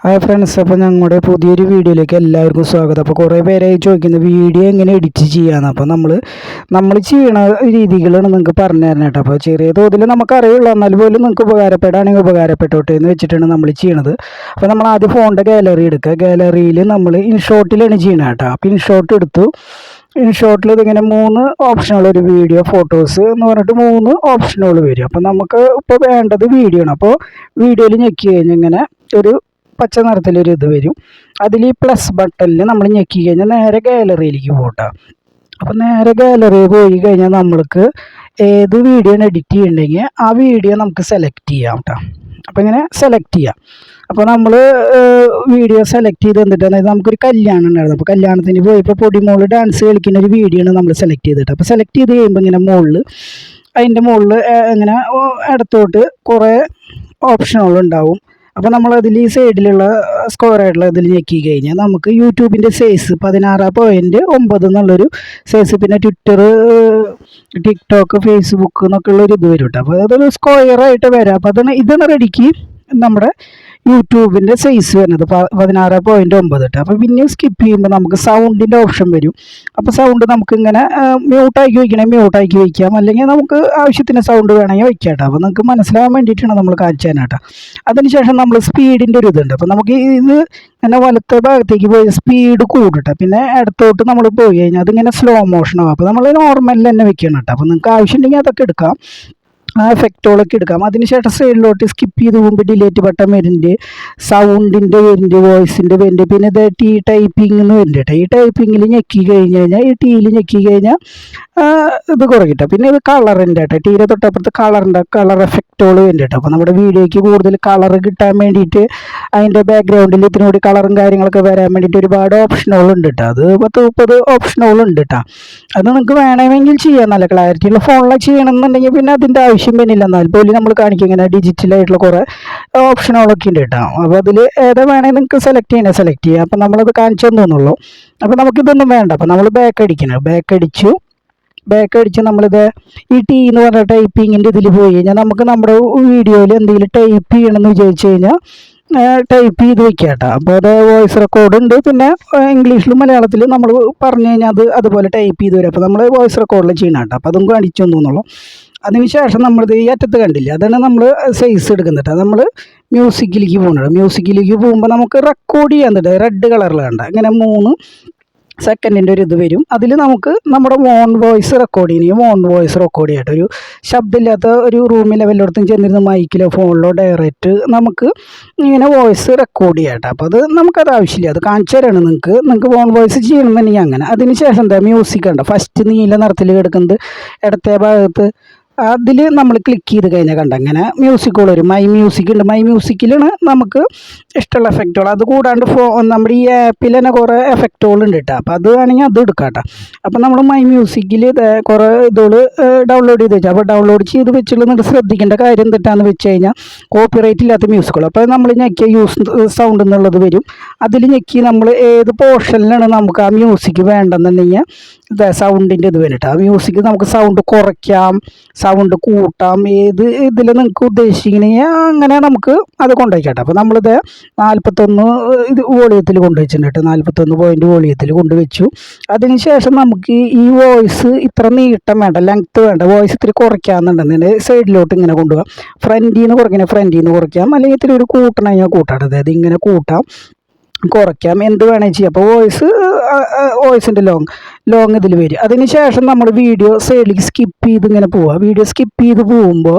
Hi friends, അപ്പോൾ ഞങ്ങളുടെ പുതിയൊരു വീഡിയോയിലേക്ക് എല്ലാവർക്കും സ്വാഗതം. അപ്പോൾ കുറേ പേരായി ചോദിക്കുന്ന വീഡിയോ എങ്ങനെ എഡിറ്റ് ചെയ്യാമെന്ന്. അപ്പോൾ നമ്മൾ ചെയ്യണ രീതികളാണ് നിങ്ങൾക്ക് പറഞ്ഞു തരണം കേട്ടോ. അപ്പോൾ ചെറിയ തോതിൽ നമുക്കറിയുള്ളൂ, എന്നാൽ പോലും നിങ്ങൾക്ക് ഉപകാരപ്പെടുകയാണെങ്കിൽ ഉപകാരപ്പെട്ടോട്ടെ എന്ന് വെച്ചിട്ടാണ് നമ്മൾ ചെയ്യണത്. അപ്പോൾ നമ്മൾ ആദ്യം ഫോണിൻ്റെ ഗാലറി എടുക്കുക. ഗാലറിയിൽ നമ്മൾ ഇൻഷോട്ടിലാണ് ചെയ്യണത് കേട്ടോ. അപ്പോൾ ഇൻഷോട്ട് എടുത്തു. ഇൻഷോട്ടിൽ ഇതിങ്ങനെ 3 ഓപ്ഷനുകൾ, ഒരു വീഡിയോ, ഫോട്ടോസ് എന്ന് പറഞ്ഞിട്ട് 3 ഓപ്ഷനുകൾ വരും. അപ്പോൾ നമുക്ക് ഇപ്പോൾ വേണ്ടത് വീഡിയോ ആണ്. അപ്പോൾ വീഡിയോയിൽ ഞെക്കി കഴിഞ്ഞാൽ ഇങ്ങനെ ഒരു പച്ച നിറത്തിലൊരു ഇത് വരും. അതിൽ ഈ പ്ലസ് ബട്ടണിൽ നമ്മൾ ഞെക്കി കഴിഞ്ഞാൽ നേരെ ഗാലറിയിലേക്ക് പോകട്ടെ. അപ്പോൾ നേരെ ഗാലറി പോയി കഴിഞ്ഞാൽ നമ്മൾക്ക് ഏത് വീഡിയോ എഡിറ്റ് ചെയ്യണമെങ്കിൽ ആ വീഡിയോ നമുക്ക് സെലക്ട് ചെയ്യാം കേട്ടോ. അപ്പോൾ ഇങ്ങനെ സെലക്ട് ചെയ്യാം. അപ്പോൾ നമ്മൾ വീഡിയോ സെലക്ട് ചെയ്ത് തന്നിട്ട് നമുക്കൊരു കല്യാണം ഉണ്ടായിരുന്നു. അപ്പോൾ കല്യാണത്തിന് പോയപ്പോൾ പൊടിമോള് ഡാൻസ് കളിക്കുന്ന ഒരു വീഡിയോ ആണ് നമ്മൾ സെലക്ട് ചെയ്തിട്ട്. അപ്പോൾ സെലക്ട് ചെയ്ത് കഴിയുമ്പോൾ ഇങ്ങനെ അതിൻ്റെ മുകളിൽ ഇങ്ങനെ ഇടത്തോട്ട് കുറേ ഓപ്ഷനുകളുണ്ടാവും. അപ്പോൾ നമ്മളതിൽ ഈ സൈഡിലുള്ള സ്ക്വയർ ആയിട്ടുള്ള ഇതിൽ ഞെക്കി കഴിഞ്ഞാൽ നമുക്ക് യൂട്യൂബിൻ്റെ സൈസ് 16.9 എന്നുള്ളൊരു സൈസ്, പിന്നെ ട്വിറ്റർ, ടിക്ടോക്ക്, ഫേസ്ബുക്ക് എന്നൊക്കെ ഉള്ളൊരു ഇത് വരും കേട്ടോ. അപ്പോൾ അതൊരു സ്ക്വയറായിട്ട് വരാം. അപ്പോൾ ഇതാണ് റെഡിക്ക് നമ്മുടെ യൂട്യൂബിൻ്റെ സൈസ് വരുന്നത് 16.9 കേട്ടോ. അപ്പോൾ പിന്നെ സ്കിപ്പ് ചെയ്യുമ്പോൾ നമുക്ക് സൗണ്ടിൻ്റെ ഓപ്ഷൻ വരും. അപ്പോൾ സൗണ്ട് നമുക്ക് ഇങ്ങനെ മ്യൂട്ടാക്കി വയ്ക്കണമെങ്കിൽ മ്യൂട്ടാക്കി വയ്ക്കാം, അല്ലെങ്കിൽ നമുക്ക് ആവശ്യത്തിന് സൗണ്ട് വേണമെങ്കിൽ വയ്ക്കാം കേട്ടോ. അപ്പോൾ നമുക്ക് മനസ്സിലാകാൻ വേണ്ടിയിട്ടാണ് നമ്മൾ കാണിച്ചു തരാൻ കേട്ടോ. അതിനുശേഷം നമ്മൾ സ്പീഡിൻ്റെ ഒരു ഇതുണ്ട്. അപ്പോൾ നമുക്ക് ഇത് ഇങ്ങനെ വലത്തെ ഭാഗത്തേക്ക് പോയി സ്പീഡ് കൂടിട്ട്, പിന്നെ ഇടത്തോട്ട് നമ്മൾ പോയി കഴിഞ്ഞാൽ അതിങ്ങനെ സ്ലോ മോഷനാകും. അപ്പോൾ നമ്മൾ നോർമലിൽ തന്നെ വെക്കണം കേട്ടോ. അപ്പോൾ നിങ്ങൾക്ക് ആവശ്യമുണ്ടെങ്കിൽ അതൊക്കെ എടുക്കാം, ആ എഫക്റ്റുകളൊക്കെ എടുക്കാം. അതിനുശേഷം സൈഡിലോട്ട് സ്കിപ്പ് ചെയ്ത് പോകുമ്പോൾ ഡിലേറ്റ് ബട്ടൺ വരുന്നുണ്ട്, സൗണ്ടിൻ്റെ വരുന്നുണ്ട്, വോയിസിൻ്റെ വരുന്നുണ്ട്, പിന്നെ ഇത് ടൈപ്പിംഗ് എന്ന് വരുന്നുണ്ട്. ഈ ടൈപ്പിങ്ങിൽ ഞെക്കി കഴിഞ്ഞ് കഴിഞ്ഞാൽ, ഈ ടീയിൽ ഞെക്കി കഴിഞ്ഞാൽ ഇത് കുറയ്ക്കട്ടെ. പിന്നെ ഇത് കളറിൻ്റെ കേട്ടോ, ടീരെ തൊട്ടപ്പുറത്ത് കളർ എഫക്റ്റുകൾ വരുന്നുണ്ട്. അപ്പോൾ നമ്മുടെ വീഡിയോയ്ക്ക് കൂടുതൽ കളർ കിട്ടാൻ വേണ്ടിയിട്ട് അതിൻ്റെ ബാക്ക്ഗ്രൗണ്ടിൽ ഇതിനോട് കളറും കാര്യങ്ങളൊക്കെ വരാൻ വേണ്ടിയിട്ട് ഒരുപാട് ഓപ്ഷനുകളുണ്ട് കേട്ടോ. അത് 10-30 ഓപ്ഷനുകളുണ്ട് കേട്ടോ. അത് നിങ്ങൾക്ക് വേണമെങ്കിൽ ചെയ്യാം. നല്ല ക്ലാരിറ്റിയുള്ള ഫോണിലൊക്കെ ചെയ്യണമെന്നുണ്ടെങ്കിൽ പിന്നെ അതിൻ്റെ ആവശ്യം വരുന്നില്ല. എന്നാൽ പോലും നമ്മൾ കാണിക്കും ഇങ്ങനെ ഡിജിറ്റലായിട്ടുള്ള കുറേ ഓപ്ഷനുകളൊക്കെ ഉണ്ട് കേട്ടോ. അപ്പോൾ അതിൽ ഏതാ വേണമെങ്കിൽ നിങ്ങൾക്ക് സെലക്ട് ചെയ്യാം. അപ്പോൾ നമ്മളത് കാണിച്ചു തന്നുള്ളൂ. അപ്പോൾ നമുക്കിതൊന്നും വേണ്ട. അപ്പോൾ നമ്മൾ ബാക്ക് അടിച്ച് നമ്മളിത് ഈ ടീ എന്ന് പറഞ്ഞ ടൈപ്പിങ്ങിൻ്റെ ഇതിൽ പോയി കഴിഞ്ഞാൽ നമുക്ക് നമ്മുടെ വീഡിയോയിൽ എന്തെങ്കിലും ടൈപ്പ് ചെയ്യണമെന്ന് വിചാരിച്ചു കഴിഞ്ഞാൽ ടൈപ്പ് ചെയ്ത് വെക്കുക കേട്ടോ. അപ്പോൾ അത് വോയിസ് റെക്കോർഡ് ഉണ്ട്, പിന്നെ ഇംഗ്ലീഷിലും മലയാളത്തിലും നമ്മൾ പറഞ്ഞു കഴിഞ്ഞാൽ അത് അതുപോലെ ടൈപ്പ് ചെയ്ത് വരും. അപ്പോൾ നമ്മൾ വോയിസ് റെക്കോർഡിൽ ചെയ്യണം കേട്ടോ. അപ്പോൾ അതും കാണിച്ചു തന്നുള്ളൂ. അതിനുശേഷം നമ്മളിത് ഈ അറ്റത്ത് കണ്ടില്ല, അതാണ് നമ്മൾ സൈസ് എടുക്കുന്നത്. അത് നമ്മൾ മ്യൂസിക്കിലേക്ക് പോകുമ്പോൾ നമുക്ക് റെക്കോർഡ് ചെയ്യാൻ തട്ടെ റെഡ് കളറിൽ കണ്ട ഇങ്ങനെ 3 സെക്കൻഡിൻ്റെ ഒരു ഇത് വരും. അതിൽ നമുക്ക് നമ്മുടെ ഓൺ വോയിസ് റെക്കോർഡ് ചെയ്യട്ടെ. ഒരു ശബ്ദമില്ലാത്ത ഒരു റൂമിൽ വല്ലയിടത്തും ചെന്നിരുന്ന മൈക്കിലോ ഫോണിലോ ഡയറക്റ്റ് നമുക്ക് ഇങ്ങനെ വോയിസ് റെക്കോർഡ് ചെയ്യട്ടെ. അപ്പോൾ അത് നമുക്കത് ആവശ്യമില്ല, അത് കാണിച്ചു തരാണ് നിങ്ങൾക്ക് ഓൺ വോയിസ് ചെയ്യണമെന്നുണ്ടെങ്കിൽ അങ്ങനെ. അതിന് ശേഷം എന്താ മ്യൂസിക് ഉണ്ട്, ഫസ്റ്റ് നീല നിറത്തിൽ കിടക്കുന്നത് ഇടത്തെ ഭാഗത്ത്, അതിൽ നമ്മൾ ക്ലിക്ക് ചെയ്ത് കഴിഞ്ഞാൽ കണ്ട അങ്ങനെ മ്യൂസിക്കുകൾ വരും. മൈ മ്യൂസിക്കിലാണ് നമുക്ക് ഇഷ്ടമുള്ള എഫക്റ്റുകൾ. അത് കൂടാണ്ട് നമ്മുടെ ഈ ആപ്പിൽ തന്നെ കുറേ എഫക്റ്റുകളുണ്ട് കേട്ടോ. അപ്പോൾ അത് വേണമെങ്കിൽ അത് എടുക്കാം കേട്ടോ. അപ്പോൾ നമ്മൾ മൈ മ്യൂസിക്കിൽ കുറേ ഇതുകൾ ഡൗൺലോഡ് ചെയ്ത് വെച്ചാൽ, അപ്പോൾ ഡൗൺലോഡ് ചെയ്ത് വെച്ചുള്ള ശ്രദ്ധിക്കേണ്ട കാര്യം എന്തിട്ടാന്ന് വെച്ച് കഴിഞ്ഞാൽ കോപ്പിറൈറ്റ് ഇല്ലാത്ത മ്യൂസിക്കുകൾ. അപ്പോൾ നമ്മൾ ഞെക്കിയ യൂസ് സൗണ്ട് എന്നുള്ളത് വരും. അതിൽ ഞെക്കി നമ്മൾ ഏത് പോർഷനിലാണ് നമുക്ക് ആ മ്യൂസിക് വേണ്ടെന്നുണ്ടെങ്കിൽ സൗണ്ടിൻ്റെ ഇത് വരും കേട്ടോ. ആ മ്യൂസിക് നമുക്ക് സൗണ്ട് കുറയ്ക്കാം, സൗണ്ട് കൂട്ടാം, ഏത് ഇതിൽ നിങ്ങൾക്ക് ഉദ്ദേശിക്കണമെങ്കിൽ അങ്ങനെ നമുക്ക് അത് കൊണ്ടുവയ്ക്കട്ടെ. അപ്പോൾ നമ്മളിത് 41 ഇത് വോളിയത്തിൽ കൊണ്ടുവച്ചിട്ടുണ്ട്. 41 വോളിയത്തിൽ കൊണ്ടുവച്ചു. അതിനുശേഷം നമുക്ക് ഈ വോയിസ് ഇത്ര നീട്ടം വേണ്ട, ലെങ്ത്ത് വേണ്ട, വോയിസ് ഇത്തിരി കുറയ്ക്കാമെന്നുണ്ടെങ്കിൽ സൈഡിലോട്ട് ഇങ്ങനെ കൊണ്ടുപോകാം. ഫ്രണ്ടിൽ നിന്ന് കുറയ്ക്കാം, അല്ലെങ്കിൽ ഇത്തിരി ഒരു കൂട്ടണമെങ്കിൽ കൂട്ടാം. അതായത് ഇങ്ങനെ കൂട്ടാം, കുറയ്ക്കാം, എന്ത് വേണമെങ്കിൽ ചെയ്യാം. അപ്പോൾ വോയിസിൻ്റെ ലോങ് ഇതിൽ വരും. അതിന് ശേഷം നമ്മൾ വീഡിയോ സൈഡിലേക്ക് സ്കിപ്പ് ചെയ്ത് ഇങ്ങനെ പോവുക. വീഡിയോ സ്കിപ്പ് ചെയ്ത് പോകുമ്പോൾ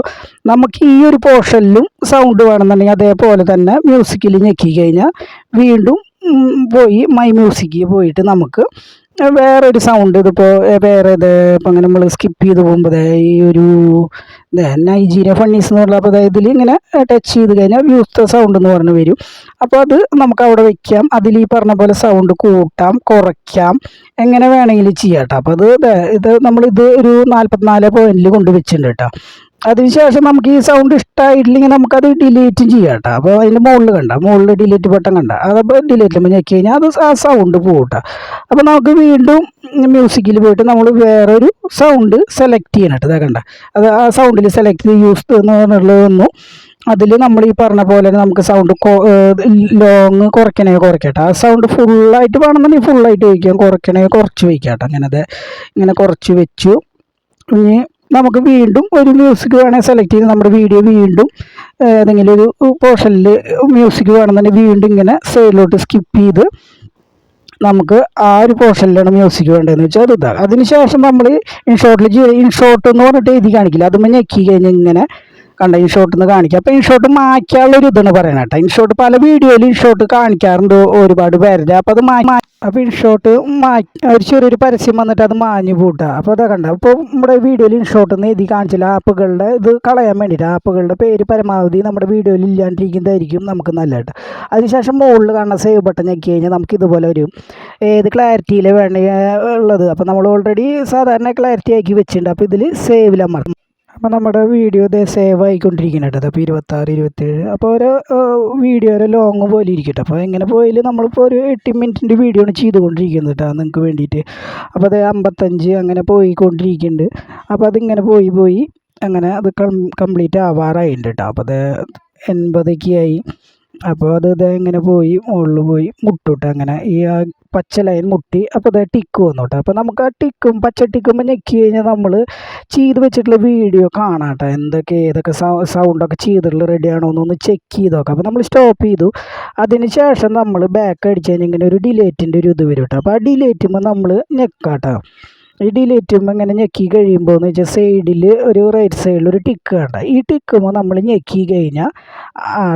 നമുക്ക് ഈ ഒരു പോർഷനിലും സൗണ്ട് വേണമെന്നുണ്ടെങ്കിൽ അതേപോലെ തന്നെ മ്യൂസിക്കിൽ ഞെക്കി കഴിഞ്ഞാൽ വീണ്ടും പോയി മൈ മ്യൂസിക്കിൽ പോയിട്ട് നമുക്ക് വേറൊരു സൗണ്ട്, ഇതിപ്പോൾ ഇപ്പം അങ്ങനെ നമ്മൾ സ്കിപ്പ് ചെയ്ത് പോകുമ്പോൾ ഈ ഒരു നൈജീരിയ ഫണ്ണീസ് എന്ന് പറഞ്ഞാൽ, അപ്പോൾ ഇതിൽ ഇങ്ങനെ ടച്ച് ചെയ്ത് കഴിഞ്ഞാൽ വ്യൂസ് സൗണ്ട് എന്ന് പറഞ്ഞ് വരും. അപ്പോൾ അത് നമുക്ക് അവിടെ വയ്ക്കാം. അതിൽ ഈ പറഞ്ഞ പോലെ സൗണ്ട് കൂട്ടാം, കുറയ്ക്കാം, എങ്ങനെ വേണമെങ്കിലും ചെയ്യാം കേട്ടോ. അപ്പോൾ നമ്മളിത് ഒരു 44 പോയിന്റിൽ കൊണ്ട് വെച്ചിട്ടുണ്ട് കേട്ടോ. അതിനുശേഷം നമുക്ക് ഈ സൗണ്ട് ഇഷ്ടമായിട്ടില്ലെങ്കിൽ നമുക്കത് ഡിലീറ്റും ചെയ്യാം കേട്ടോ. അപ്പോൾ അതിൻ്റെ മുകളിൽ ഡിലീറ്റ് ബട്ടൺ കണ്ട, അതപ്പോൾ ഡിലീറ്റ് ഞെക്കി കഴിഞ്ഞാൽ അത് ആ സൗണ്ട് പോകും കേട്ടോ. അപ്പോൾ നമുക്ക് വീണ്ടും മ്യൂസിക്കിൽ പോയിട്ട് നമ്മൾ വേറൊരു സൗണ്ട് സെലക്ട് ചെയ്യണം കേട്ടോ. കണ്ട അത് ആ സൗണ്ടിൽ സെലക്ട് ചെയ്ത് യൂസ് എന്ന് പറഞ്ഞുള്ളത് വന്നു. അതിൽ നമ്മൾ ഈ പറഞ്ഞ പോലെ നമുക്ക് സൗണ്ട് ലോങ് കുറയ്ക്കട്ടെ. ആ സൗണ്ട് ഫുള്ളായിട്ട് വേണമെന്നുണ്ടെങ്കിൽ ഫുള്ളായിട്ട് വയ്ക്കാം, കുറയ്ക്കണേ കുറച്ച് വയ്ക്കാട്ടെ. ഇങ്ങനെ കുറച്ച് വെച്ചു. ഇനി നമുക്ക് വീണ്ടും ഒരു മ്യൂസിക് വേണമെങ്കിൽ സെലക്ട് ചെയ്ത് നമ്മുടെ വീഡിയോ വീണ്ടും ഏതെങ്കിലും ഒരു പോർഷനിൽ മ്യൂസിക് വേണമെന്നുണ്ടെങ്കിൽ വീണ്ടും ഇങ്ങനെ സൈഡിലോട്ട് സ്കിപ്പ് ചെയ്ത് നമുക്ക് ആ ഒരു പോർഷനിലാണ് മ്യൂസിക് വേണ്ടതെന്ന് വെച്ചാൽ അത് ഇതാ. അതിനുശേഷം നമ്മൾ ഇൻഷോട്ട് എന്ന് പറഞ്ഞിട്ട് എഴുതി കാണിക്കില്ല, അതുമ്പോൾ ഞെക്കി കഴിഞ്ഞ് ഇങ്ങനെ കണ്ട ഇൻഷോട്ട് എന്ന് കാണിക്കുക. അപ്പോൾ ഇൻഷോട്ട് മാറ്റാനുള്ളൊരു ഇതാണ് പറയണം കേട്ടോ. ഇൻഷോട്ട് പല വീഡിയോയിൽ ഇൻഷോട്ട് കാണിക്കാറുണ്ട് ഒരുപാട് പേരുടെ. അപ്പോൾ അത് അപ്പോൾ ഇൻഷോട്ട് ഒരു ചെറിയൊരു പരസ്യം വന്നിട്ട് അത് മാഞ്ഞു പൂട്ടുക. അപ്പോൾ അതാ കണ്ട. അപ്പോൾ നമ്മുടെ വീഡിയോയിൽ ഇൻഷോട്ട് എന്ന് എഴുതി കാണിച്ചില്ല, ആപ്പുകളുടെ ഇത് കളയാൻ വേണ്ടിയിട്ട് ആപ്പുകളുടെ പേര് പരമാവധി നമ്മുടെ വീഡിയോയിൽ ഇല്ലാണ്ടിരിക്കുന്നതായിരിക്കും നമുക്ക് നല്ലതായിട്ട്. അതിനുശേഷം മുകളിൽ കാണുന്ന സേവ് ബട്ടൺ ഞെക്കി കഴിഞ്ഞാൽ നമുക്ക് ഇതുപോലെ ഒരു ഏത് ക്ലാരിറ്റിയിൽ വേണ്ട ഉള്ളത്. അപ്പോൾ നമ്മൾ ഓൾറെഡി സാധാരണ ക്ലാരിറ്റി ആക്കി വെച്ചിട്ടുണ്ട്. അപ്പോൾ ഇതിൽ സേവിൽ അമർത്തും. അപ്പോൾ നമ്മുടെ വീഡിയോ ഇതേ സേവ് ആയിക്കൊണ്ടിരിക്കുന്നുണ്ട്. അപ്പോൾ 26, 27. അപ്പോൾ ഒരു വീഡിയോ ഒരു ലോങ് പോലെ ഇരിക്കട്ടെ. അപ്പോൾ എങ്ങനെ പോയാലും നമ്മളിപ്പോൾ ഒരു 8 മിനിറ്റിൻ്റെ വീഡിയോ ആണ് ചെയ്തുകൊണ്ടിരിക്കുന്നത് കേട്ടോ നിങ്ങൾക്ക് വേണ്ടിയിട്ട്. അപ്പോൾ അത് 55 അങ്ങനെ പോയിക്കൊണ്ടിരിക്കുന്നുണ്ട്. അപ്പോൾ അതിങ്ങനെ പോയി അങ്ങനെ അത് കംപ്ലീറ്റ് ആവാറായിട്ടുണ്ട് കേട്ടോ. അപ്പോൾ അത് 80 ആയി. അപ്പോൾ അത് ഇങ്ങനെ പോയി മുകളിൽ പോയി മുട്ടിട്ട് അങ്ങനെ ഈ പച്ച ലൈൻ മുട്ടി. അപ്പോൾ അത് ടിക്ക് വന്നു കേട്ടോ. അപ്പോൾ നമുക്ക് ആ പച്ച ടിക്കുമ്പോൾ ഞെക്കി കഴിഞ്ഞാൽ നമ്മൾ ചെയ്ത് വെച്ചിട്ടുള്ള വീഡിയോ കാണാം കേട്ടോ. ഏതൊക്കെ സൗണ്ടൊക്കെ ചെയ്തിട്ടുള്ള റെഡി ആണോ എന്നൊന്ന് ചെക്ക് ചെയ്ത് നോക്കാം. അപ്പോൾ നമ്മൾ സ്റ്റോപ്പ് ചെയ്തു. അതിന് ശേഷം നമ്മൾ ബാക്ക് അടിച്ച് കഴിഞ്ഞാൽ ഇങ്ങനെ ഒരു ഡിലേറ്റിൻ്റെ ഒരു ഇത് വരും കേട്ടോ. അപ്പോൾ ആ ഡിലേറ്റുമ്പോൾ നമ്മൾ ഞെക്കാം കേട്ടോ. ഈ ഡിലേറ്റുമ്പോൾ ഇങ്ങനെ ഞെക്കി കഴിയുമ്പോൾ എന്ന് വെച്ചാൽ സൈഡിൽ ഒരു റൈറ്റ് സൈഡിൽ ഒരു ടിക്ക് കണ്ട. ഈ ടിക്കുമ്പോൾ നമ്മൾ ഞെക്കി കഴിഞ്ഞാൽ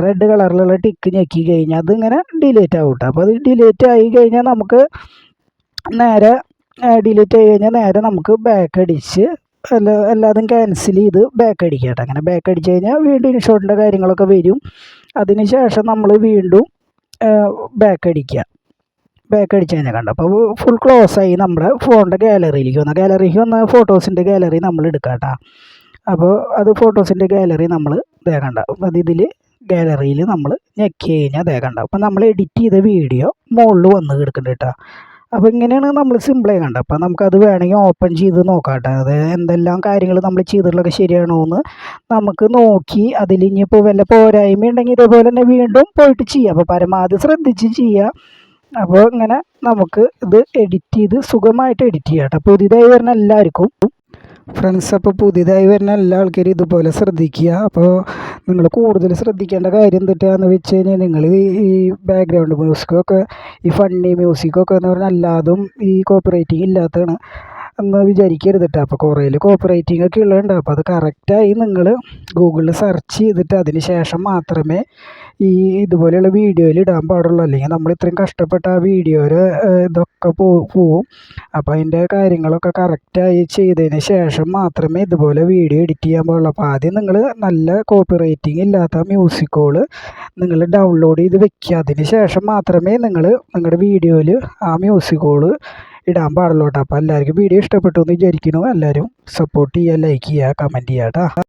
റെഡ് കളറിലുള്ള ടിക്ക് ഞെക്കി കഴിഞ്ഞാൽ അതിങ്ങനെ ഡിലേറ്റ് ആവും കേട്ടോ. അപ്പോൾ അത് ഡിലേറ്റ് ആയി കഴിഞ്ഞാൽ നമുക്ക് നേരെ നമുക്ക് ബാക്ക് അടിച്ച് എല്ലാതും ക്യാൻസൽ ചെയ്ത് ബാക്ക് അടിക്കുക കേട്ടോ. അങ്ങനെ ബാക്ക് അടിച്ച് കഴിഞ്ഞാൽ വീണ്ടും ഇൻഷോട്ടിൻ്റെ കാര്യങ്ങളൊക്കെ വരും. അതിന് ശേഷം നമ്മൾ വീണ്ടും ബാക്ക് അടിക്കുക. ബാക്ക് അടിച്ച് കഴിഞ്ഞാൽ കണ്ട. അപ്പോൾ ഫുൾ ക്ലോസ് ആയി നമ്മുടെ ഫോണിൻ്റെ ഗാലറിയിലേക്ക് വന്ന ഫോട്ടോസിൻ്റെ ഗാലറി നമ്മൾ എടുക്കാം കേട്ടോ. അപ്പോൾ അത് ഫോട്ടോസിൻ്റെ ഗാലറി നമ്മൾ കണ്ട. അത് ഇതിൽ ഗാലറിയിൽ നമ്മൾ ഞെക്കി കഴിഞ്ഞാൽ കണ്ട. അപ്പോൾ നമ്മൾ എഡിറ്റ് ചെയ്ത വീഡിയോ മുകളിൽ വന്ന് കിടക്കുന്നുണ്ട് കേട്ടോ. അപ്പോൾ ഇങ്ങനെയാണ് നമ്മൾ സിമ്പിളായി കണ്ടത്. അപ്പോൾ നമുക്കത് വേണമെങ്കിൽ ഓപ്പൺ ചെയ്ത് നോക്കാം കേട്ടോ. അത് എന്തെല്ലാം കാര്യങ്ങൾ നമ്മൾ ചെയ്തിട്ടുള്ളതൊക്കെ ശരിയാണോ എന്ന് നമുക്ക് നോക്കി അതിൽ ഇനിയിപ്പോൾ വല്ല പോരായ്മ ഉണ്ടെങ്കിൽ ഇതേപോലെ തന്നെ വീണ്ടും പോയിട്ട് ചെയ്യാം. അപ്പോൾ പരമാവധി ശ്രദ്ധിച്ച് ചെയ്യുക. അപ്പോൾ ഇങ്ങനെ നമുക്ക് ഇത് എഡിറ്റ് ചെയ്ത് സുഖമായിട്ട് എഡിറ്റ് ചെയ്യാം കേട്ടോ. പുതിയതായി വരുന്ന എല്ലാവർക്കും ഫ്രണ്ട്സ്, അപ്പോൾ പുതിയതായി വരുന്ന എല്ലാ ആൾക്കാരും ഇതുപോലെ ശ്രദ്ധിക്കുക. അപ്പോൾ നിങ്ങൾ കൂടുതൽ ശ്രദ്ധിക്കേണ്ട കാര്യം എന്തിട്ടാന്ന് വെച്ച് കഴിഞ്ഞാൽ നിങ്ങൾ ഈ ബാക്ക്ഗ്രൗണ്ട് മ്യൂസിക്കൊക്കെ ഈ ഫണ്ണി മ്യൂസിക്കൊക്കെ എന്ന് പറഞ്ഞാൽ എല്ലാതും ഈ കോപ്പറേറ്റിംഗ് ഇല്ലാത്തതാണ് എന്ന് വിചാരിക്കരുത് കേട്ടോ. അപ്പോൾ കുറേയിൽ കോപ്പറേറ്റിംഗ് ഒക്കെ ഉള്ളതുണ്ട്. അപ്പോൾ അത് കറക്റ്റായി നിങ്ങൾ ഗൂഗിളിൽ സെർച്ച് ചെയ്തിട്ട് അതിന് ശേഷം മാത്രമേ ഈ ഇതുപോലെയുള്ള വീഡിയോയിൽ ഇടാൻ പാടുള്ളൂ. അല്ലെങ്കിൽ നമ്മൾ ഇത്രയും കഷ്ടപ്പെട്ട ആ വീഡിയോയിൽ ഇതൊക്കെ പോവും. അപ്പോൾ അതിൻ്റെ കാര്യങ്ങളൊക്കെ കറക്റ്റായി ചെയ്തതിന് ശേഷം മാത്രമേ ഇതുപോലെ വീഡിയോ എഡിറ്റ് ചെയ്യാൻ പാടുള്ളൂ. അപ്പോൾ ആദ്യം നിങ്ങൾ നല്ല കോപ്പി ഇല്ലാത്ത മ്യൂസിക്കുകൾ നിങ്ങൾ ഡൗൺലോഡ് ചെയ്ത് വെക്കുക. അതിന് ശേഷം മാത്രമേ നിങ്ങൾ നിങ്ങളുടെ വീഡിയോയിൽ ആ മ്യൂസിക്കുകൾ ഇടാൻ പാടുള്ളൂ കേട്ടോ. അപ്പോൾ എല്ലാവർക്കും വീഡിയോ ഇഷ്ടപ്പെട്ടു എന്ന് വിചാരിക്കുന്നു. എല്ലാവരും സപ്പോർട്ട് ചെയ്യുക, ലൈക്ക് ചെയ്യുക, കമൻറ്റ് ചെയ്യുക കേട്ടോ.